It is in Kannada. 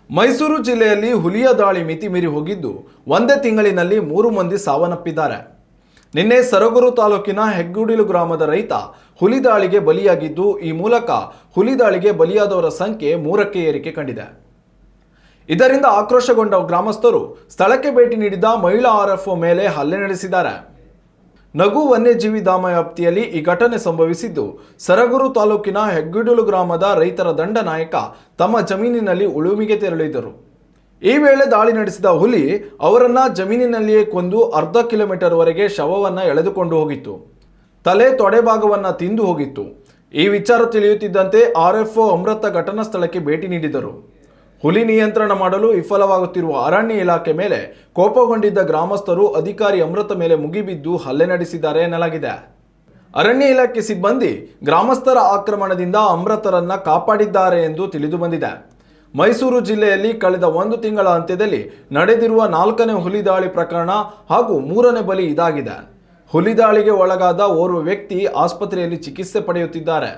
ಮೈಸೂರು ಜಿಲ್ಲೆಯಲ್ಲಿ ಹುಲಿಯ ದಾಳಿ ಮಿತಿ ಮೀರಿ ಹೋಗಿದ್ದು ಒಂದೇ ತಿಂಗಳಿನಲ್ಲಿ 3 ಮಂದಿ ಸಾವನ್ನಪ್ಪಿದ್ದಾರೆ. ನಿನ್ನೆ ಸರಗೂರು ತಾಲೂಕಿನ ಹೆಗ್ಗುಡಿಲು ಗ್ರಾಮದ ರೈತ ಹುಲಿ ದಾಳಿಗೆ ಬಲಿಯಾಗಿದ್ದು, ಈ ಮೂಲಕ ಹುಲಿ ದಾಳಿಗೆ ಬಲಿಯಾದವರ ಸಂಖ್ಯೆ 3ಕ್ಕೆ ಏರಿಕೆ ಕಂಡಿದೆ. ಇದರಿಂದ ಆಕ್ರೋಶಗೊಂಡ ಗ್ರಾಮಸ್ಥರು ಸ್ಥಳಕ್ಕೆ ಭೇಟಿ ನೀಡಿದ ಮಹಿಳಾ ಆರ್ಎಫ್ಒ ಮೇಲೆ ಹಲ್ಲೆ ನಡೆಸಿದ್ದಾರೆ. ನಗು ವನ್ಯಜೀವಿ ಧಾಮ ವ್ಯಾಪ್ತಿಯಲ್ಲಿ ಈ ಘಟನೆ ಸಂಭವಿಸಿದ್ದು, ಸರಗೂರು ತಾಲೂಕಿನ ಹೆಗ್ಗುಡಿಲು ಗ್ರಾಮದ ರೈತರ ದಂಡ ನಾಯಕ ತಮ್ಮ ಜಮೀನಿನಲ್ಲಿ ಉಳುಮೆಗೆ ತೆರಳಿದ್ದರು. ಈ ವೇಳೆ ದಾಳಿ ನಡೆಸಿದ ಹುಲಿ ಅವರನ್ನ ಜಮೀನಿನಲ್ಲಿಯೇ ಕೊಂದು ಅರ್ಧ ಕಿಲೋಮೀಟರ್ ವರೆಗೆ ಶವವನ್ನು ಎಳೆದುಕೊಂಡು ಹೋಗಿತ್ತು. ತಲೆ ತೊಡೆ ಭಾಗವನ್ನು ತಿಂದು ಹೋಗಿತ್ತು. ಈ ವಿಚಾರ ತಿಳಿಯುತ್ತಿದ್ದಂತೆ ಆರ್ಎಫ್ಒ ಅಮೃತ ಘಟನಾ ಸ್ಥಳಕ್ಕೆ ಭೇಟಿ ನೀಡಿದರು. ಹುಲಿ ನಿಯಂತ್ರಣ ಮಾಡಲು ವಿಫಲವಾಗುತ್ತಿರುವ ಅರಣ್ಯ ಇಲಾಖೆ ಮೇಲೆ ಕೋಪಗೊಂಡಿದ್ದ ಗ್ರಾಮಸ್ಥರು ಅಧಿಕಾರಿ ಅಮೃತ ಮೇಲೆ ಮುಗಿಬಿದ್ದು ಹಲ್ಲೆ ನಡೆಸಿದ್ದಾರೆ ಎನ್ನಲಾಗಿದೆ. ಅರಣ್ಯ ಇಲಾಖೆ ಸಿಬ್ಬಂದಿ ಗ್ರಾಮಸ್ಥರ ಆಕ್ರಮಣದಿಂದ ಅಮೃತರನ್ನ ಕಾಪಾಡಿದ್ದಾರೆ ಎಂದು ತಿಳಿದು ಬಂದಿದೆ. ಮೈಸೂರು ಜಿಲ್ಲೆಯಲ್ಲಿ ಕಳೆದ 1 ತಿಂಗಳ ಅಂತ್ಯದಲ್ಲಿ ನಡೆದಿರುವ 4ನೇ ಹುಲಿ ದಾಳಿ ಪ್ರಕರಣ ಹಾಗೂ 3ನೇ ಬಲಿ ಇದಾಗಿದೆ. ಹುಲಿ ದಾಳಿಗೆ ಒಳಗಾದ ಓರ್ವ ವ್ಯಕ್ತಿ ಆಸ್ಪತ್ರೆಯಲ್ಲಿ ಚಿಕಿತ್ಸೆ ಪಡೆಯುತ್ತಿದ್ದಾರೆ.